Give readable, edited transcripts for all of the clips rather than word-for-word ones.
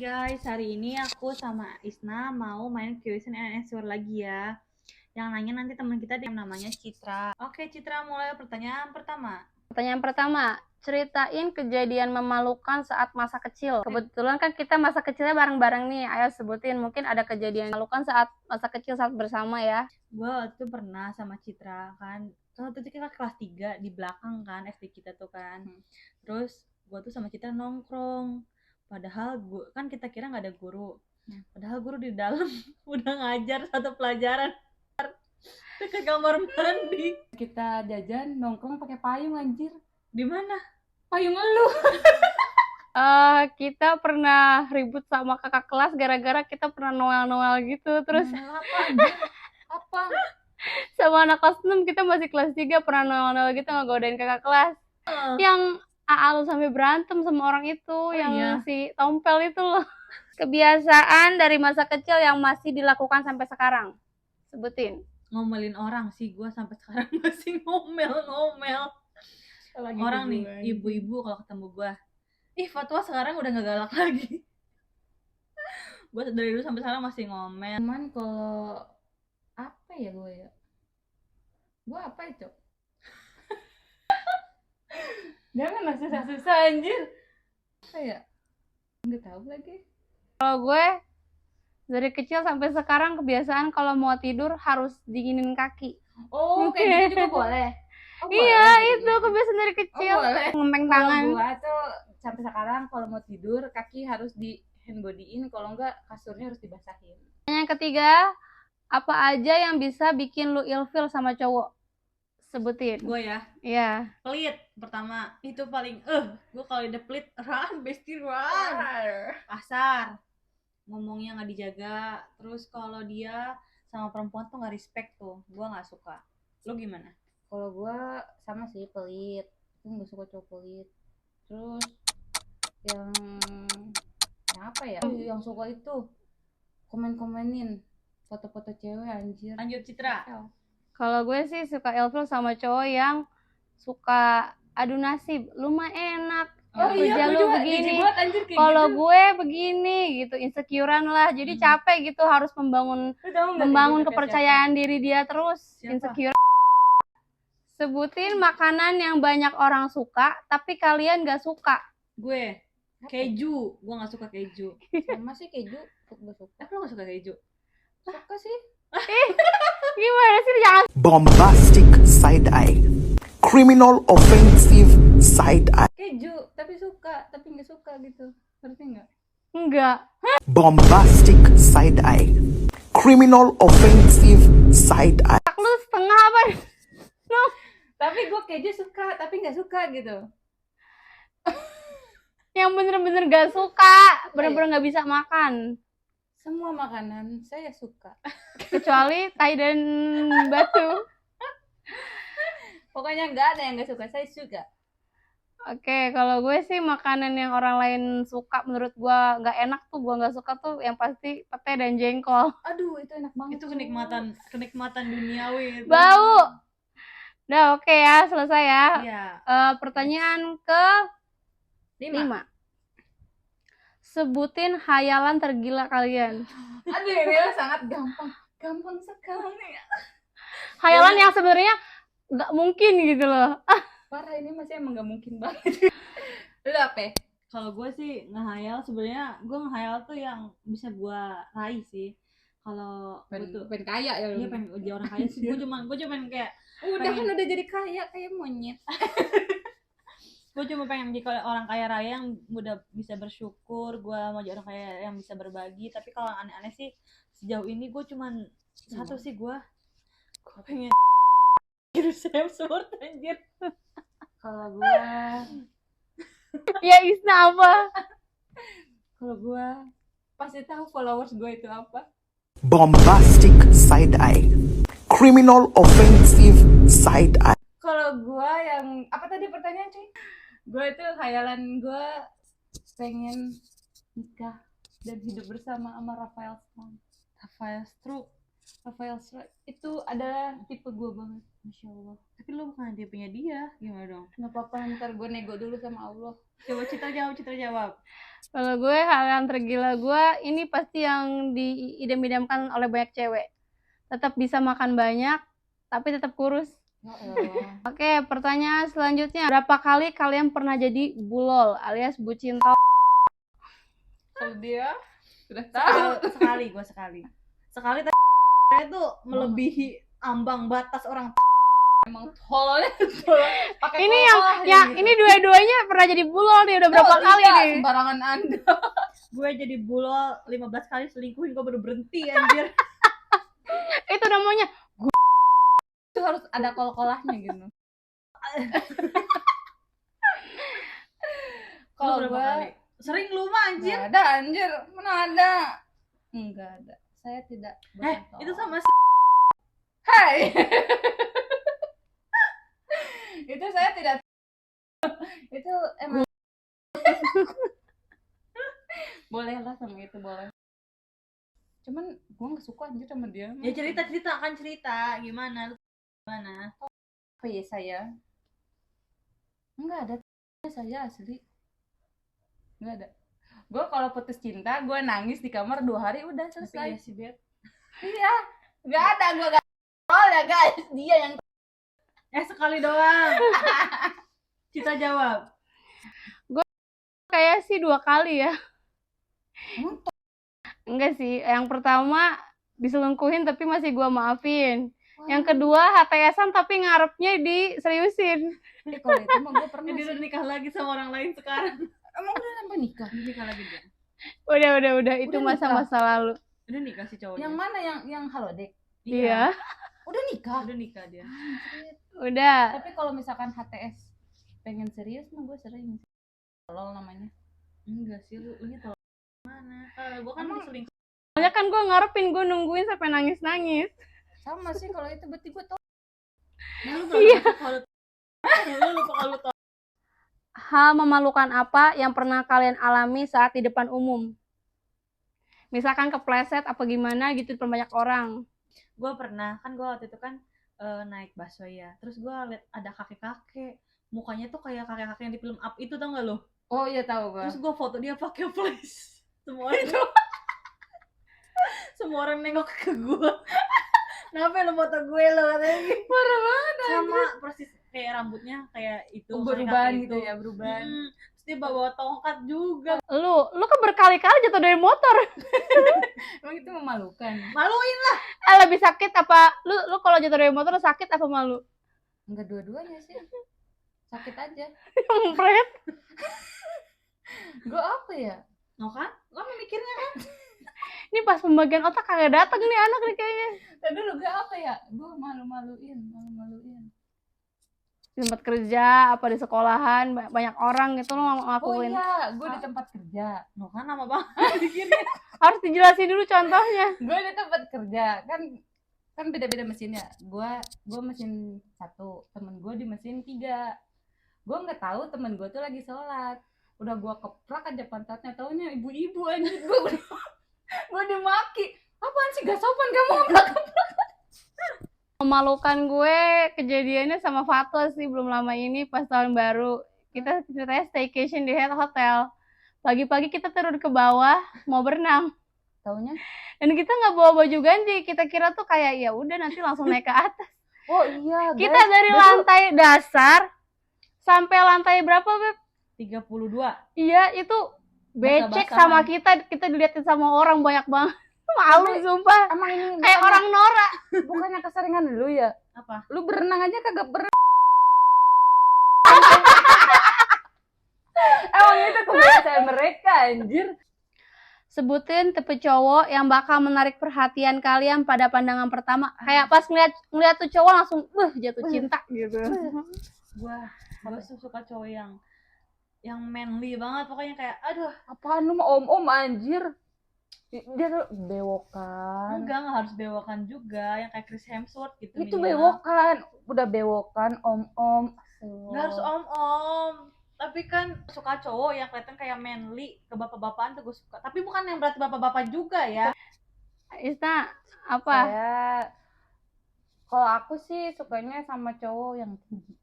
guys, hari ini aku sama Isna mau main question and answer lagi ya. Yang nanya nanti teman kita yang namanya Citra. Oke Citra, mulai pertanyaan pertama. Pertanyaan pertama, ceritain kejadian memalukan saat masa kecil. Kebetulan kan kita masa kecilnya bareng-bareng nih. Ayo sebutin, mungkin ada kejadian memalukan saat masa kecil saat bersama ya. Gue waktu itu pernah sama Citra kan. Waktu itu kita kelas 3 di belakang kan SD kita tuh kan. Terus gue tuh sama Citra nongkrong. Padahal gua, kan kita kira nggak ada guru. Padahal guru di dalam udah ngajar satu pelajaran ke kamar mandi. Kita jajan nongkrong pakai payung anjir. Di mana? Payung lu. Kita pernah ribut sama kakak kelas gara-gara kita pernah Noel gitu. Terus Apa? sama anak kelas 6 kita masih kelas 3 pernah Noel gitu ngegodain kakak kelas. Yang lu sampai berantem sama orang itu, si tompel itu loh. Kebiasaan dari masa kecil yang masih dilakukan sampai sekarang. Sebutin. Ngomelin orang sih, gue sampai sekarang masih ngomel. Orang nih, ibu-ibu kalau ketemu gue, ih Fatwa sekarang udah gak galak lagi. Gue dari dulu sampai sekarang masih ngomel. Cuman kalau apa ya gue ya? Gue apa itu? Jangan lah susah-susah anjir. Apa ya? Nggak tahu lagi. Kalau gue dari kecil sampai sekarang kebiasaan kalau mau tidur harus dinginin kaki. Oh, kayak gitu juga boleh. Iya, itu kebiasaan dari kecil. Boleh. Ngempeng tangan. Kalau gue tuh sampai sekarang kalau mau tidur kaki harus di handbodyin, kalau enggak kasurnya harus dibasahin. Yang ketiga, apa aja yang bisa bikin lu ilfil sama cowok? Sebutin. Gue ya? Iya. Pelit pertama, itu paling gue kalau udah pelit, run bestie run. Kasar, ngomongnya nggak dijaga. Terus kalau dia sama perempuan tuh nggak respect tuh, gue nggak suka. Lu gimana? Kalau gue sama sih, pelit. Gue nggak suka cowok pelit. Terus yang apa ya? Yang suka itu komen-komenin foto-foto cewek anjir. Lanjut Citra. Kalau gue sih suka ilfil sama cowok yang suka adu nasib. Lu mah enak. Kerja lu begini. Kalau gitu. gue begini gitu, insecurean lah. Jadi capek gitu harus membangun kepercayaan diri dia terus. Siapa? Insecure. Sebutin makanan yang banyak orang suka tapi kalian gak suka. Gue keju, gue nggak suka keju. Sama sih keju, gue suka. Lu nggak suka keju? Suka sih. Gimana sih, jangan bombastic side eye, criminal offensive side eye, Keju, tapi suka, tapi nggak suka gitu. Ngerti nggak? enggak. bombastic side eye, criminal offensive side eye. Lu setengah apa? No. Tapi gue keju suka, tapi nggak suka gitu. Yang bener-bener gak suka, bener-bener gak bisa makan. Semua makanan saya suka. Kecuali tai dan batu. Pokoknya nggak ada yang nggak suka, saya suka. Oke, kalau gue sih makanan yang orang lain suka menurut gue gak enak tuh, gue gak suka tuh yang pasti pete dan jengkol. Aduh, itu enak banget. Itu kenikmatan duniawi itu. Bau. Udah oke ya, selesai ya. Iya. Pertanyaan ke 5. Sebutin hayalan tergila kalian. Aduh, ini sangat gampang sekali. Hayalan yang sebenarnya gak mungkin gitu loh. Parah, ini masih emang nggak mungkin banget. Lu apa? Kalau gue sih ngehayal, sebenarnya gue ngehayal tuh yang bisa gue raih sih. Kalau gue tuh pengen kaya ya lu. Iya, pengen jadi orang kaya sih. Gue cuma kayak Udah kan udah jadi kaya kayak monyet. gue cuma pengen jadi orang kaya raya yang udah bisa bersyukur. Gue mau jadi orang kaya yang bisa berbagi. Tapi kalau aneh-aneh sih sejauh ini gue cuman satu sih, gue pengen Hemsworth anjir. Kalau gue Ya Isna apa? Kalau gue pasti tahu followers gue itu apa. Bombastic side eye, criminal offensive side eye. Kalau gue yang apa tadi pertanyaan cuy? Gue itu khayalan gue pengen nikah dan hidup bersama sama Rafael Struck itu adalah tipe gue banget, masya Allah. Tapi lu bukan tipenya dia, gimana dong? Nggak apa-apa, ntar gue nego dulu sama Allah. Coba Citra jawab. Kalau gue hal yang tergila gue ini pasti yang diidam-idamkan oleh banyak cewek. Tetap bisa makan banyak, tapi tetap kurus. Ya Allah. Oke, pertanyaan selanjutnya. Berapa kali kalian pernah jadi bulol alias bucin tol? Kalau dia sudah tahu. Sekali tadi saya tuh melebihi ambang batas orang. Emang tololnya pakai Ini kolol yang gitu. ini dua-duanya pernah jadi bulol nih, udah berapa Oh, kali iya, nih? sembarangan Anda. Gue jadi bulol 15 kali selingkuhin, gue baru berhenti anjir. Itu namanya Itu harus ada kol-kolahnya gitu. Lu Kalau berapa gue kali? Sering lu mah anjir. nggak ada anjir, mana ada? Enggak ada. Saya tidak. Itu sama si Hai. Itu saya tidak. Itu emang. Boleh lah sama itu, boleh. Cuman gue nggak suka anjir sama dia. ya cerita gimana gimana. Apa ya saya? Enggak ada. Saya asli nggak ada. Gue kalau putus cinta gue nangis di kamar 2 hari udah Tapi selesai. ya si Bet. Iya, nggak ada, gue nggak ya guys, dia yang Sekali doang. Cita jawab. kayak sih 2 kali ya. Untuk Enggak sih, yang pertama diselingkuhin tapi masih gua maafin. Yang kedua HTS-an tapi ngarepnya diseriusin. kalau itu mah gue pernah Dia sih. udah nikah lagi sama orang lain sekarang. Emang udah sampai nikah? Dia nikah lagi dia. Udah itu Udah masa-masa lalu. Udah nikah si cowoknya. Yang mana yang halodeck? Iya, Udah nikah. Udah nikah dia. udah. Tapi kalau misalkan HTS pengen serius mah gue sering. Tolol namanya. Enggak sih, lu ini tau mana? Kalau gua kan Emang- selingkuh. Soalnya kan gua ngarepin, gua nungguin sampai nangis-nangis. Sama sih kalau itu berarti gue tau. Nah, lu iya. Lu lupa kalau tau. Hal memalukan apa yang pernah kalian alami saat di depan umum? Misalkan kepleset apa gimana gitu di depan banyak orang. Gue pernah, kan gue waktu itu kan naik busway ya. Terus gue liat ada kakek-kakek. Mukanya tuh kayak kakek-kakek yang di film Up itu, tau gak lo? Oh iya tahu gue. Terus gue foto dia pakai flash. Semua orang semua orang nengok ke gue. Kenapa lo foto gue lo katanya gitu. Parah banget. Sama persis kayak rambutnya kayak itu. Berubahan kakek gitu itu. ya, berubahan. Terus dia bawa tongkat juga. Lu kan berkali-kali jatuh dari motor. Emang itu memalukan. Maluin. Lebih sakit apa? Lu kalau jatuh dari motor sakit apa malu? Enggak dua-duanya sih. Sakit aja. Empret. Gue apa ya? No kan? Lo mikirnya kan? Ini pas pembagian otak kagak datang nih anak nih kayaknya. Tadi dulu gue apa ya? Gue malu-maluin. Di tempat kerja apa di sekolahan banyak orang gitu lo Oh ngelakuin. iya, gue di tempat kerja. No kan lama banget mikirnya. Harus dijelasin dulu contohnya. Gue di tempat kerja kan beda-beda mesinnya. Gue mesin 1, temen gue di mesin 3. Gue nggak tahu temen gue tuh lagi sholat. Udah gue keprak aja pantatnya, taunya ibu-ibu anjir. Gue dimaki. Apaan sih, gak sopan kamu? Memalukan gue kejadiannya sama Fatwa sih belum lama ini pas tahun baru. Kita ceritanya staycation di hotel. Pagi-pagi kita turun ke bawah mau berenang. Taunya? Dan kita nggak bawa baju ganti. Kita kira tuh kayak ya udah nanti langsung naik ke atas. Oh iya, guys. Kita dari lantai dasar sampai lantai berapa, Beb? 32. Iya, itu becek sama kita diliatin sama orang banyak banget. Malu sumpah. Emang ini Kayak orang norak. bukannya keseringan lu ya? Apa? Lu berenang aja kagak Emang itu kebiasaan mereka anjir. Sebutin tipe cowok yang bakal menarik perhatian kalian pada pandangan pertama. Kayak pas ngeliat tuh cowok langsung jatuh cinta gitu. Gua suka cowok yang manly banget, pokoknya kayak aduh. Apaan lu mah om-om anjir. Dia tuh bewokan. Enggak harus bewokan juga, yang kayak Chris Hemsworth gitu. Itu minimal. bewokan, udah bewokan om-om. Nggak harus om-om, tapi kan suka cowok yang kelihatan kayak manly, ke bapak-bapakan tuh gue suka. Tapi bukan yang berarti bapak-bapak juga ya. Isna apa? Kalau aku sih sukanya sama cowok yang tinggi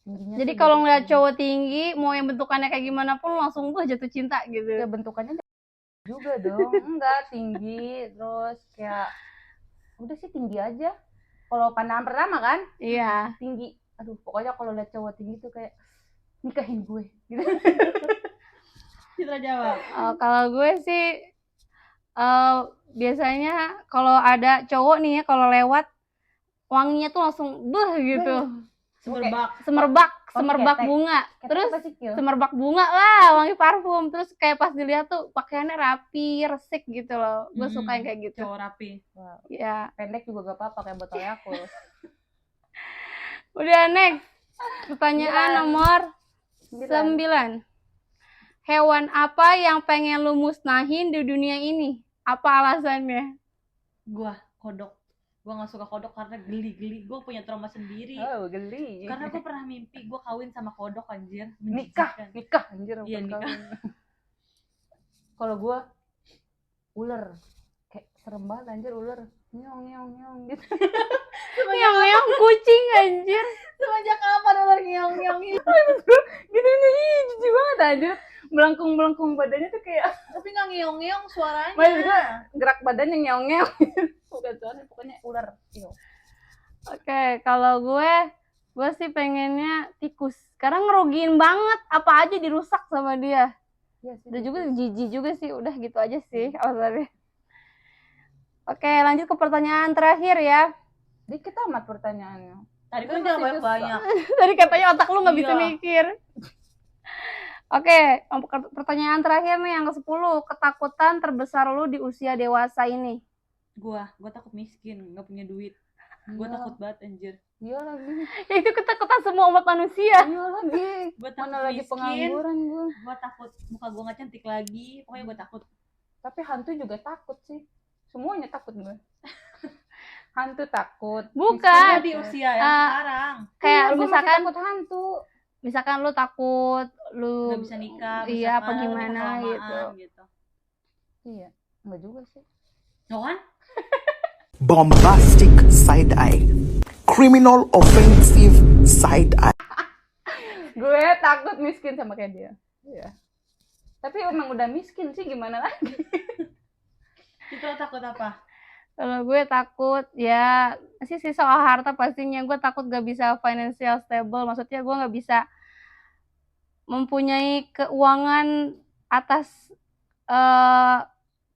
tingginya Jadi tuh kalau gitu ngeliat tinggi. cowok tinggi, mau yang bentukannya kayak gimana pun langsung jatuh cinta Ya gitu. bentukannya juga dong, enggak tinggi, terus kayak udah sih tinggi aja. Kalau pandangan pertama kan Iya. tinggi, aduh pokoknya kalau lihat cowok tinggi tuh kayak nikahin gue gitu. Citra jawab. Kalau gue sih biasanya kalau ada cowok nih ya, kalau lewat wanginya tuh langsung gitu. Semerbak. Semerbak ketek. bunga. Ketek Terus apa sih, Kil? semerbak bunga lah, wangi parfum. Terus kayak pas dilihat tuh pakaiannya rapi, resik gitu loh. Gue suka yang kayak gitu. Cowok rapi. Wow. Ya. Pendek juga gak apa-apa kayak botol Yakult. Udah next. Pertanyaan nomor 9. Hewan apa yang pengen lu musnahin di dunia ini? Apa alasannya? Gua kodok. Gua nggak suka kodok karena geli. Gua punya trauma sendiri. Oh, geli. Karena gua pernah mimpi gua kawin sama kodok anjir. Nikah anjir. Iya, nikah. Kalau gua ular. Kayak serem banget anjir ular. Nyong gitu. Yang kucing anjir. Semenjak kapan ular ngeong itu? Gini nih, jijik banget anjir. Melengkung badannya tuh kayak Tapi nggak ngeong suaranya. maksud gua gerak badannya ngeong. Bukan suara, pokoknya ular. Oke, kalau gue sih pengennya tikus. Karena ngerugiin banget, apa aja dirusak sama dia. Iya sih. Udah juga jijik juga sih, udah gitu aja sih alasannya. Oke, lanjut ke pertanyaan terakhir ya. Dikit amat pertanyaannya. Tadi Itu kan jangan masih banyak. Tadi katanya otak lu nggak bisa Iya. mikir. Oke, pertanyaan terakhir nih yang ke-10. Ketakutan terbesar lu di usia dewasa ini? Gua takut miskin, nggak punya duit. Gua takut banget anjir. Iya lagi. Ya, itu ketakutan semua umat manusia. Iya lagi. Gua takut Mana lagi miskin. pengangguran gue. Gua takut muka gua nggak cantik lagi. Pokoknya gua takut. Tapi hantu juga takut sih. Semuanya takut gue. Hantu takut. Bukan. miskin Di takut. usia yang sekarang Kayak Iya, lu gua masih misalkan takut hantu. lu takut lu nggak bisa nikah. iya apa misalkan, gimana kelamaan, gitu. Iya, enggak juga sih. Tuh kan? Bombastic side eye. Criminal offensive side eye. Gue takut miskin sama kayak dia. Iya. Tapi emang udah miskin sih, gimana lagi? Citra takut apa? Kalau gue takut ya sih soal harta pastinya. Gue takut gak bisa financial stable, maksudnya gue gak bisa mempunyai keuangan atas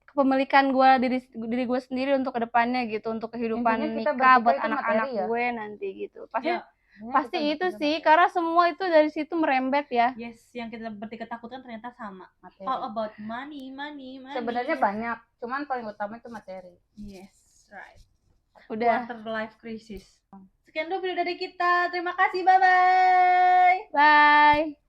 kepemilikan gue diri gue sendiri untuk kedepannya gitu, untuk kehidupan Intinya kita nikah buat bertiga itu anak-anak materi ya? gue nanti gitu. Pasti Ya, pasti itu sih, karena semua itu dari situ merembet ya. yes, yang kita bertiga takutkan ternyata sama. materi. All about money. Sebenarnya banyak, cuman paling utama itu materi. Yes, right. Udah. Quarter life crisis. Sekian dulu video dari kita. Terima kasih. Bye-bye. Bye.